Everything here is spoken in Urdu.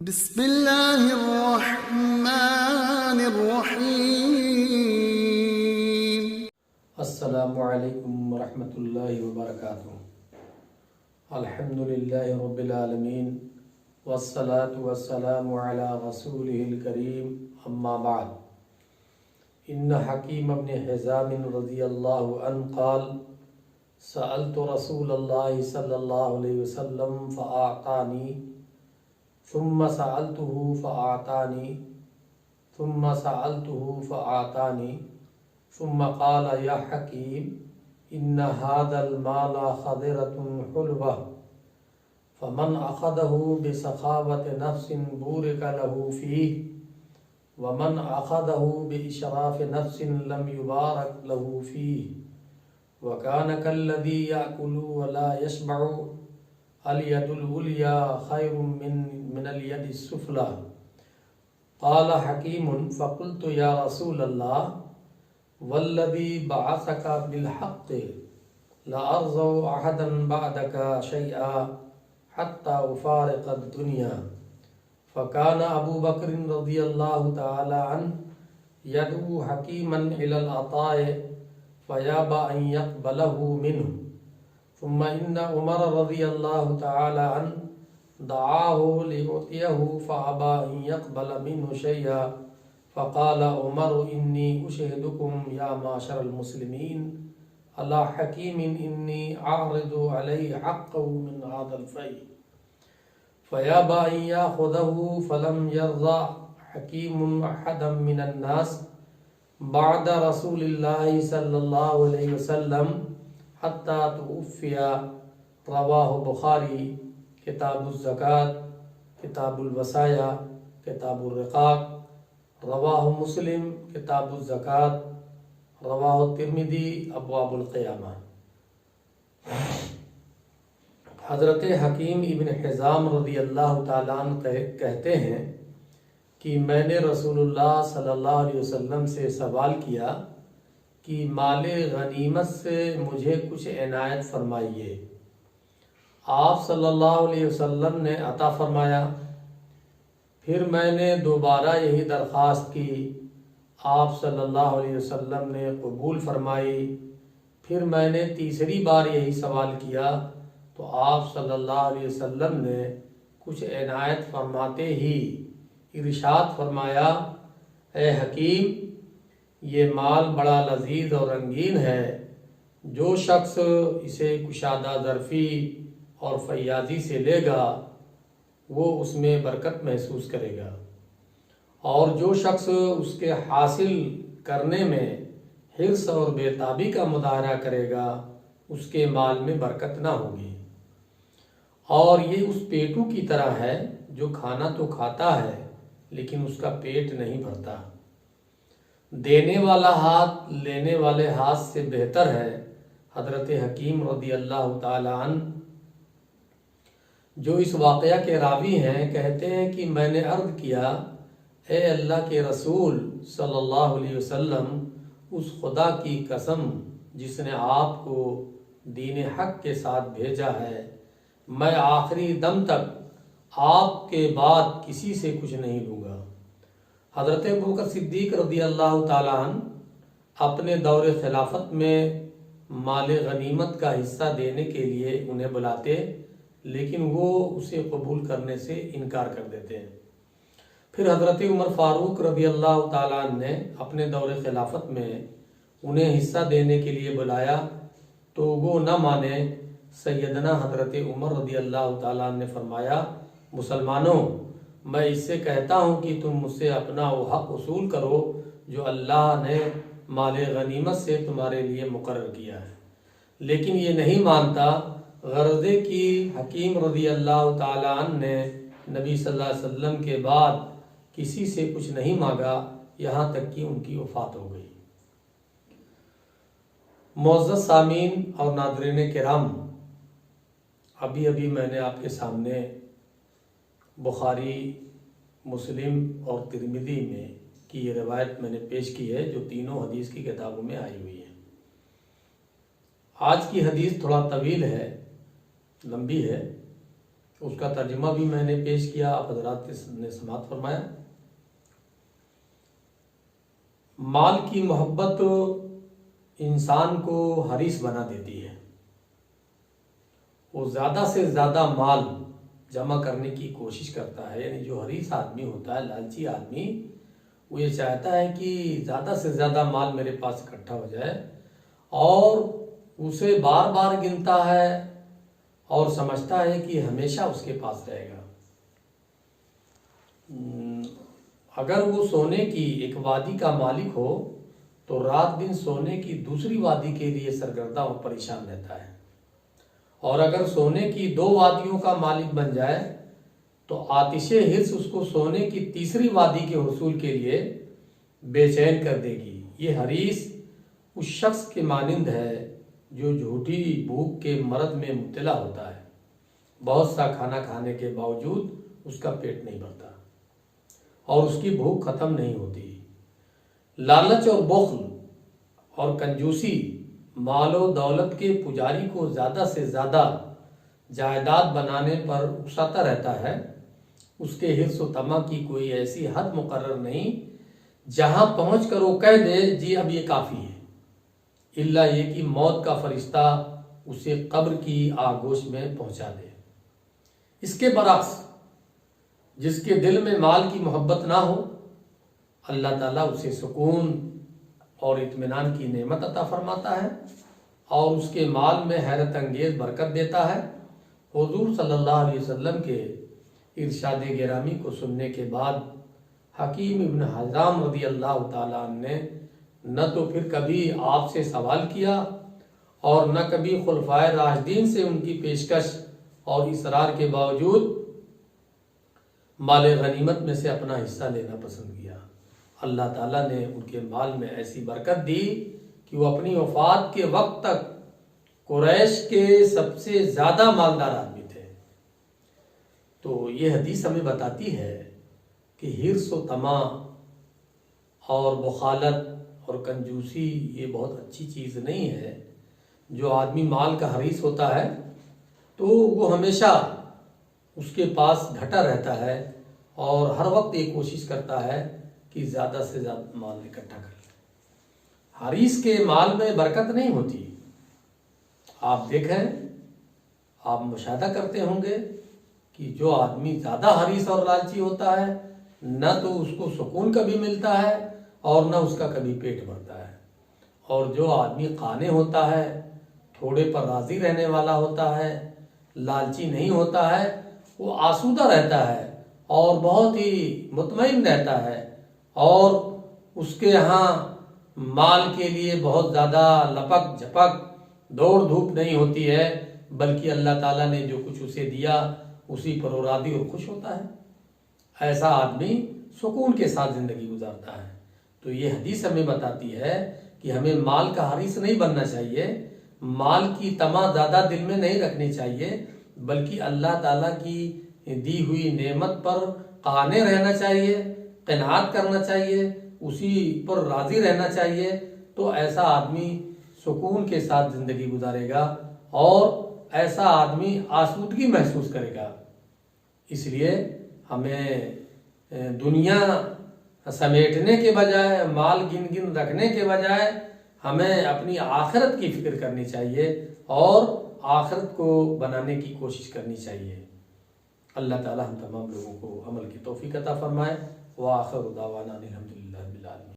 بسم اللہ الرحمن الرحیم۔ السلام علیکم ورحمۃ اللہ وبرکاتہ۔ الحمدللہ رب العالمین والصلاة والسلام علی رسولہ الکریم، اما بعد۔ ان حکیم بن حزام رضی اللہ عنہ قال سألت رسول اللہ صلی اللہ علیہ وسلم فأعطانی ثم سألته فأعطانی ثم سألته فأعطانی ثم قال یا حکیم ان هذا المال خضرة حلوة فمن أخذه بسخاوة نفس بورك له فيه ومن أخذه بإشراف نفس لم يبارك له فيه وكان كالذي يأكل ولا يشبع اليد العليا خير من اليد السفلى۔ قال حكيم فقلت يا رسول الله والذي بعثك بالحق لأرضى أحدا بعدك شيئا حتى أفارق الدنيا۔ فكان أبو بكر رضي الله تعالى عنه يدعو حكيما إلى العطاء فيابى أن يقبله منه، ثم إن عمر رضي الله تعالى عنه دعاه ليعطيه فأبى أن يقبل منه شيئا، فقال عمر إني أشهدكم يا معشر المسلمين على حكيم إني أعرض عليه حقه من هذا الفيء فيابى أن يأخذه، فلم يرضى حكيم أحدا من الناس بعد رسول الله صلى الله عليه وسلم حتى توفي۔ رواہ بخاری کتاب الزکوٰۃ، کتاب الوصایا، کتاب الرقاق۔ رواہ مسلم کتاب الزکوٰۃ، رواہ ترمذی ابواب القیامہ۔ حضرت حکیم ابن حزام رضی اللہ تعالیٰ عنہ کہتے ہیں کہ میں نے رسول اللہ صلی اللہ علیہ وسلم سے سوال کیا کہ مال غنیمت سے مجھے کچھ عنایت فرمائیے۔ آپ صلی اللہ علیہ وسلم نے عطا فرمایا۔ پھر میں نے دوبارہ یہی درخواست کی، آپ صلی اللہ علیہ وسلم نے قبول فرمائی۔ پھر میں نے تیسری بار یہی سوال کیا تو آپ صلی اللہ علیہ وسلم نے کچھ عنایت فرماتے ہی ارشاد فرمایا، اے حکیم، یہ مال بڑا لذیذ اور رنگین ہے، جو شخص اسے کشادہ ظرفی اور فیاضی سے لے گا وہ اس میں برکت محسوس کرے گا، اور جو شخص اس کے حاصل کرنے میں حرص اور بےتابی کا مظاہرہ کرے گا اس کے مال میں برکت نہ ہوگی۔ اور یہ اس پیٹو کی طرح ہے جو کھانا تو کھاتا ہے لیکن اس کا پیٹ نہیں بھرتا۔ دینے والا ہاتھ لینے والے ہاتھ سے بہتر ہے۔ حضرت حکیم رضی اللہ تعالی عنہ جو اس واقعہ کے راوی ہیں کہتے ہیں کہ میں نے عرض کیا، اے اللہ کے رسول صلی اللہ علیہ وسلم، اس خدا کی قسم جس نے آپ کو دین حق کے ساتھ بھیجا ہے، میں آخری دم تک آپ کے بعد کسی سے کچھ نہیں لوں گا۔ حضرت ابوبکر صدیق رضی اللہ تعالیٰ عنہ اپنے دور خلافت میں مال غنیمت کا حصہ دینے کے لیے انہیں بلاتے لیکن وہ اسے قبول کرنے سے انکار کر دیتے ہیں۔ پھر حضرت عمر فاروق رضی اللہ تعالیٰ عنہ نے اپنے دور خلافت میں انہیں حصہ دینے کے لیے بلایا تو وہ نہ مانے۔ سیدنا حضرت عمر رضی اللہ تعالیٰ عنہ نے فرمایا، مسلمانوں، میں اس سے کہتا ہوں کہ تم مجھ سے اپنا وہ حق وصول کرو جو اللہ نے مال غنیمت سے تمہارے لیے مقرر کیا ہے، لیکن یہ نہیں مانتا۔ غرضے کی حکیم رضی اللہ تعالیٰ عنہ نے نبی صلی اللہ علیہ وسلم کے بعد کسی سے کچھ نہیں مانگا یہاں تک کہ ان کی وفات ہو گئی۔ معزز سامعین اور ناظرین کرام، ابھی میں نے آپ کے سامنے بخاری، مسلم اور ترمذی میں کی یہ روایت میں نے پیش کی ہے جو تینوں حدیث کی کتابوں میں آئی ہوئی ہے۔ آج کی حدیث تھوڑا طویل ہے، لمبی ہے، اس کا ترجمہ بھی میں نے پیش کیا، آپ حضرات نے سماعت فرمایا۔ مال کی محبت انسان کو حریص بنا دیتی ہے، وہ زیادہ سے زیادہ مال جمع کرنے کی کوشش کرتا ہے۔ یعنی جو حریص آدمی ہوتا ہے، لالچی آدمی، وہ یہ چاہتا ہے کہ زیادہ سے زیادہ مال میرے پاس اکٹھا ہو جائے، اور اسے بار بار گنتا ہے اور سمجھتا ہے کہ ہمیشہ اس کے پاس رہے گا۔ اگر وہ سونے کی ایک وادی کا مالک ہو تو رات دن سونے کی دوسری وادی کے لیے سرگردہ اور پریشان رہتا ہے، اور اگر سونے کی 2 وادیوں کا مالک بن جائے تو آتش حرص اس کو سونے کی تیسری وادی کے حصول کے لیے بے چین کر دے گی۔ یہ حریص اس شخص کے مانند ہے جو جھوٹی بھوک کے مرض میں مبتلا ہوتا ہے، بہت سا کھانا کھانے کے باوجود اس کا پیٹ نہیں بھرتا اور اس کی بھوک ختم نہیں ہوتی۔ لالچ اور بخل اور کنجوسی مال و دولت کے پجاری کو زیادہ سے زیادہ جائیداد بنانے پر اکساتا رہتا ہے۔ اس کے حرص و طمع کی کوئی ایسی حد مقرر نہیں جہاں پہنچ کر وہ کہہ دے جی اب یہ کافی ہے، الا یہ کہ موت کا فرشتہ اسے قبر کی آغوش میں پہنچا دے۔ اس کے برعکس جس کے دل میں مال کی محبت نہ ہو، اللہ تعالیٰ اسے سکون اور اطمینان کی نعمت عطا فرماتا ہے اور اس کے مال میں حیرت انگیز برکت دیتا ہے۔ حضور صلی اللہ علیہ وسلم کے ارشاد گرامی کو سننے کے بعد حکیم ابن حزام رضی اللہ تعالیٰ عنہ نے نہ تو پھر کبھی آپ سے سوال کیا اور نہ کبھی خلفائے راشدین سے ان کی پیشکش اور اصرار کے باوجود مال غنیمت میں سے اپنا حصہ لینا پسند کیا۔ اللہ تعالیٰ نے ان کے مال میں ایسی برکت دی کہ وہ اپنی وفات کے وقت تک قریش کے سب سے زیادہ مالدار آدمی تھے۔ تو یہ حدیث ہمیں بتاتی ہے کہ حرص و طمع اور بخالت اور کنجوسی یہ بہت اچھی چیز نہیں ہے۔ جو آدمی مال کا حریص ہوتا ہے تو وہ ہمیشہ اس کے پاس گھٹا رہتا ہے اور ہر وقت یہ کوشش کرتا ہے کہ زیادہ سے زیادہ مال اکٹھا کر لے۔ حریص کے مال میں برکت نہیں ہوتی۔ آپ دیکھیں، آپ مشاہدہ کرتے ہوں گے کہ جو آدمی زیادہ حریص اور لالچی ہوتا ہے، نہ تو اس کو سکون کبھی ملتا ہے اور نہ اس کا کبھی پیٹ بھرتا ہے، اور جو آدمی قانع ہوتا ہے، تھوڑے پر راضی رہنے والا ہوتا ہے، لالچی نہیں ہوتا ہے، وہ آسودہ رہتا ہے اور بہت ہی مطمئن رہتا ہے، اور اس کے ہاں مال کے لیے بہت زیادہ لپک جھپک دوڑ دھوپ نہیں ہوتی ہے، بلکہ اللہ تعالیٰ نے جو کچھ اسے دیا اسی پر وہ راضی اور خوش ہوتا ہے۔ ایسا آدمی سکون کے ساتھ زندگی گزارتا ہے۔ تو یہ حدیث ہمیں بتاتی ہے کہ ہمیں مال کا حریص نہیں بننا چاہیے، مال کی طمع زیادہ دل میں نہیں رکھنی چاہیے، بلکہ اللہ تعالیٰ کی دی ہوئی نعمت پر قانع رہنا چاہیے، قناعت کرنا چاہیے، اسی پر راضی رہنا چاہیے۔ تو ایسا آدمی سکون کے ساتھ زندگی گزارے گا اور ایسا آدمی آسودگی محسوس کرے گا۔ اس لیے ہمیں دنیا سمیٹنے کے بجائے، مال گن گن رکھنے کے بجائے، ہمیں اپنی آخرت کی فکر کرنی چاہیے اور آخرت کو بنانے کی کوشش کرنی چاہیے۔ اللہ تعالی ہم تمام لوگوں کو عمل کی توفیق عطا فرمائے۔ وآخر دعوانا الحمدللہ۔